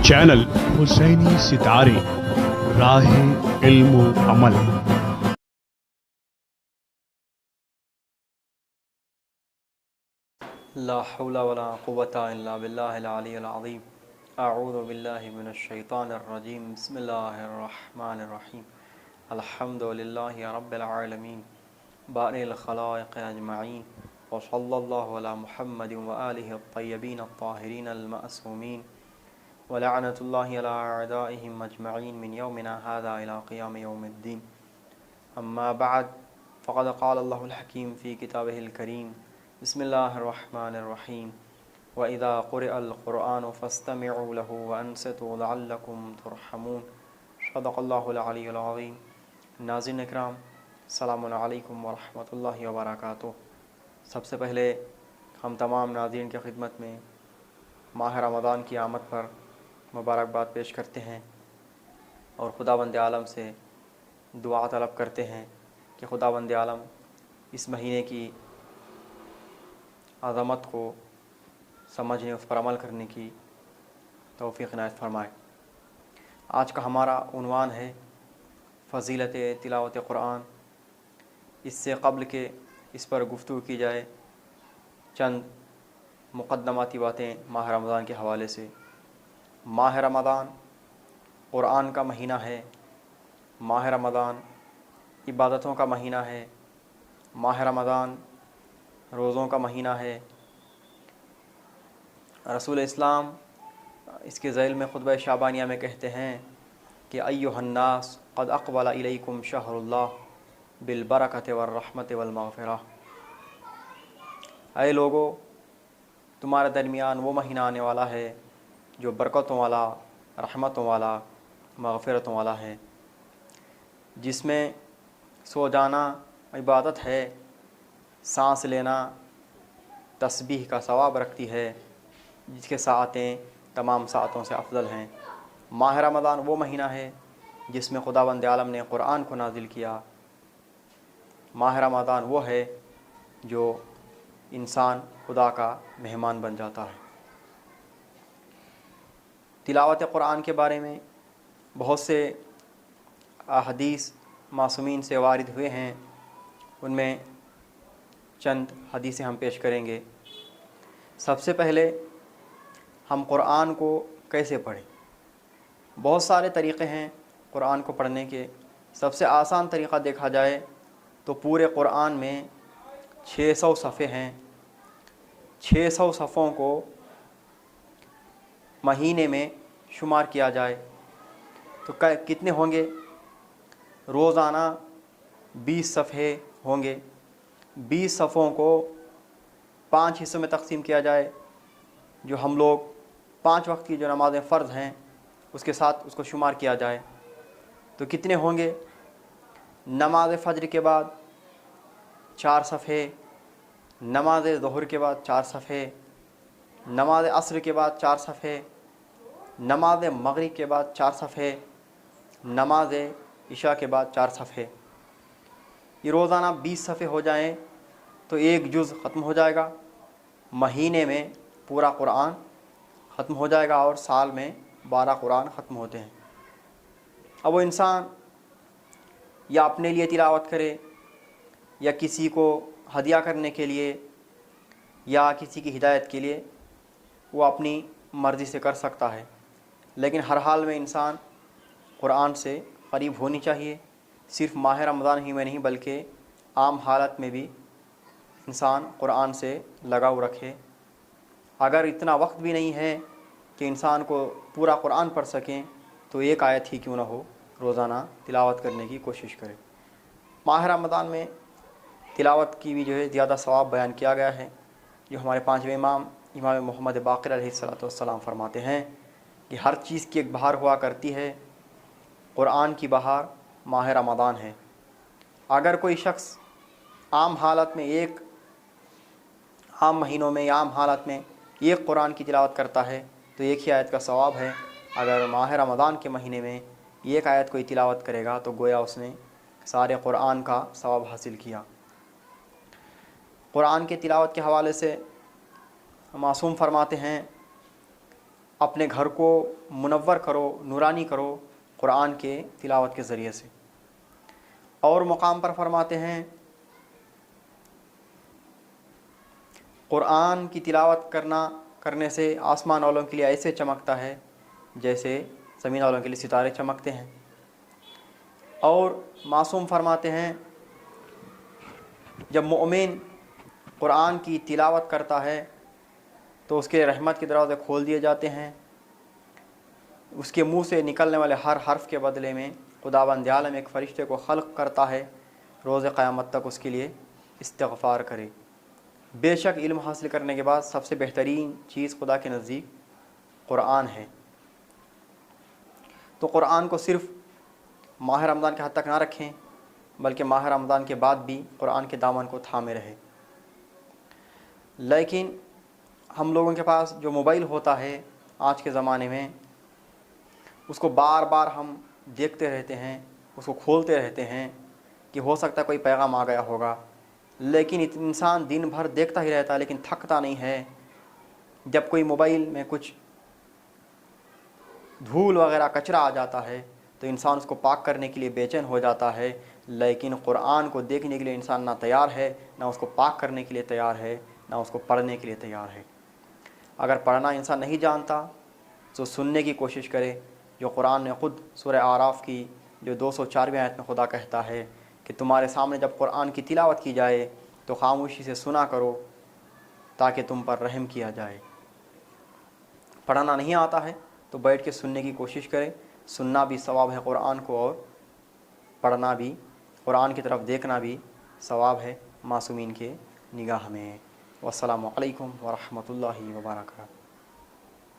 Channel Husaini सितारे राह इल्म व अमल। ला हौला वला कुव्वता इल्ला बिल्लाहिल अलिय्यिल अज़ीम। अऊज़ु बिल्लाहि मिनश शैतानिर रजीम। बिस्मिल्लाहिर रहमानिर रहीम। अल्हम्दुलिल्लाहि रब्बिल आलमीन बारिल खलाइक़ अजमईन व सल्लल्लाहु अला मुहम्मदिन व आलिहि अत्तय्यबीन अत्ताहिरीन अल मअसूमीन व लअनतुल्लाहि अला अअदाइहिम अजमईन मिन यौमिना हाज़ा इला क़ियाम यौमिद्दीन। अम्मा बअद फ़क़द क़ाल अल्लाहुल हकीम फ़ी किताबिहिल करीम। बिस्मिल्लाहिर्रहमानिर्रहीम। व इज़ा क़ुरिअल क़ुरआनु फ़स्तमिऊ लहु व अंसितू लअल्लकुम तुरहमून। सदक़ल्लाहुल अलियुल अज़ीम। नाज़रीन इकराम, अस्सलामु अलैकुम व रहमतुल्लाहि व बरकातुहू। सबसे पहले हम तमाम नाज़रीन की खिदमत में माह रमज़ान की आमद पर मुबारकबाद पेश करते हैं और खुदावंद आलम से दुआ तलब करते हैं कि खुदावंद आलम इस महीने की अज़मत को समझने, उस पर अमल करने की तौफ़ीक़ इनायत फ़रमाए। आज का हमारा उन्वान है फ़ज़ीलत तिलावत क़ुरआन। इससे क़ब्ल के इस पर गुफ्तगू की जाए चंद मुक़द्दमाती बातें माह रमज़ान के हवाले से। माह रमज़ान क़ुरआन का महीना है। माह रमज़ान इबादतों का महीना है। माह रमज़ान रोज़ों का महीना है। रसूल इस्लाम इसके ज़ैल में खुतबा शाबानिया में कहते हैं कि अय्युहन्नास क़द अक़बल इलैकुम शहरुल्लाह बिल बरकत वर रहमत वल मग़फ़िरह। ऐ लोगो, तुम्हारे दरमियान वो महीना आने वाला है जो बरकतों वाला, रहमतों वाला, मग़फ़िरतों वाला है, जिसमें सो जाना इबादत है, सांस लेना तस्बीह का सवाब रखती है, जिसके साअतें तमाम साअतों से अफजल हैं। माह रमज़ान वो महीना है जिसमें खुदावंद आलम ने क़ुरआन को नाज़िल किया। माह रमज़ान वो है जो इंसान खुदा का मेहमान बन जाता है। तिलावत क़ुरआन के बारे में बहुत से अहदीस मासूमीन से वारिद हुए हैं। उनमें चंद हदीसें हम पेश करेंगे। सबसे पहले हम क़ुरआन को कैसे पढ़ें। बहुत सारे तरीक़े हैं क़ुरआन को पढ़ने के। सबसे आसान तरीक़ा देखा जाए तो पूरे क़ुरआन में 600 सफ़े हैं। 600 सफ़ों को महीने में शुमार किया जाए तो कितने होंगे। रोज़ाना 20 सफ़े होंगे। 20 सफ़ों को 5 हिस्सों में तकसीम किया जाए, जो हम लोग 5 वक्त की जो नमाज़ें फ़र्ज़ हैं उसके साथ उसको शुमार किया जाए तो कितने होंगे। नमाज फ़ज्र के बाद 4 सफ़े, नमाज ज़ुहर के बाद 4 सफ़े, नमाज असर के बाद 4 सफ़े, नमाज मग़रिब के बाद 4 सफ़े, नमाज इशा के बाद 4 सफ़े। ये रोज़ाना 20 सफ़े हो जाएं तो एक जुज़ ख़त्म हो जाएगा। महीने में पूरा क़ुरआन ख़त्म हो जाएगा और साल में 12 क़ुरआन ख़त्म होते हैं। अब वो इंसान या अपने लिए तिलावत करे या किसी को हदिया करने के लिए या किसी की हिदायत के लिए, वो अपनी मर्ज़ी से कर सकता है। लेकिन हर हाल में इंसान क़ुरआन से क़रीब होनी चाहिए। सिर्फ़ माह रमज़ान ही में नहीं बल्कि आम हालत में भी इंसान क़ुरआन से लगाव रखे। अगर इतना वक्त भी नहीं है कि इंसान को पूरा क़ुरआन पढ़ सकें तो एक आयत ही क्यों ना हो, रोज़ाना तिलावत करने की कोशिश करें। माह रमज़ान में तिलावत की भी जो है ज़्यादा सवाब बयान किया गया है। जो हमारे 5वें इमाम मोहम्मद बाक़िर अलैहिस्सलाम फरमाते हैं कि हर चीज़ की एक बहार हुआ करती है, क़ुरआन की बहार माह रमज़ान है। अगर कोई शख्स आम हालत में आम महीनों में या आम हालत में एक क़ुरआन की तिलावत करता है तो एक ही आयत का सवाब है। अगर माह रमज़ान के महीने में एक आयत कोई तिलावत करेगा तो गोया उसने सारे क़ुरआन का सवाब हासिल किया। क़ुरआन के तिलावत के हवाले से मासूम फरमाते हैं اپنے گھر کو منور کرو، نورانی کرو قرآن کے تلاوت کے ذریعے سے۔ اور مقام پر فرماتے ہیں قرآن کی تلاوت کرنے سے آسمان والوں کے لیے ایسے چمکتا ہے جیسے زمین والوں کے لیے ستارے چمکتے ہیں۔ اور معصوم فرماتے ہیں جب مومن قرآن کی تلاوت کرتا ہے تو اس کے رحمت کے دروازے کھول دیے جاتے ہیں، اس کے منہ سے نکلنے والے ہر حرف کے بدلے میں خداوند عالم ایک فرشتے کو خلق کرتا ہے، روز قیامت تک اس کے لیے استغفار کرے۔ بے شک علم حاصل کرنے کے بعد سب سے بہترین چیز خدا کے نزدیک قرآن ہے۔ تو قرآن کو صرف ماہ رمضان کے حد تک نہ رکھیں، بلکہ ماہ رمضان کے بعد بھی قرآن کے دامن کو تھامے رہے۔ لیکن ہم لوگوں کے پاس جو موبائل ہوتا ہے آج کے زمانے میں، اس کو بار بار ہم دیکھتے رہتے ہیں، اس کو کھولتے رہتے ہیں کہ ہو سکتا ہے کوئی پیغام آ گیا ہوگا، لیکن انسان دن بھر دیکھتا ہی رہتا ہے لیکن تھکتا نہیں ہے۔ جب کوئی موبائل میں کچھ دھول وغیرہ کچرا آ جاتا ہے تو انسان اس کو پاک کرنے کے لیے بے چین ہو جاتا ہے، لیکن قرآن کو دیکھنے کے لیے انسان نہ تیار ہے، نہ اس کو پاک کرنے کے لیے تیار ہے، نہ اس کو پڑھنے کے لیے تیار ہے۔ اگر پڑھنا انسان نہیں جانتا تو سننے کی کوشش کرے، جو قرآن نے خود سورہ اعراف کی جو 204ویں آیت میں خدا کہتا ہے کہ تمہارے سامنے جب قرآن کی تلاوت کی جائے تو خاموشی سے سنا کرو تاکہ تم پر رحم کیا جائے۔ پڑھنا نہیں آتا ہے تو بیٹھ کے سننے کی کوشش کرے، سننا بھی ثواب ہے قرآن کو، اور پڑھنا بھی، قرآن کی طرف دیکھنا بھی ثواب ہے معصومین کے نگاہ میں۔ والسلام علیکم ورحمۃ اللہ وبرکاتہ۔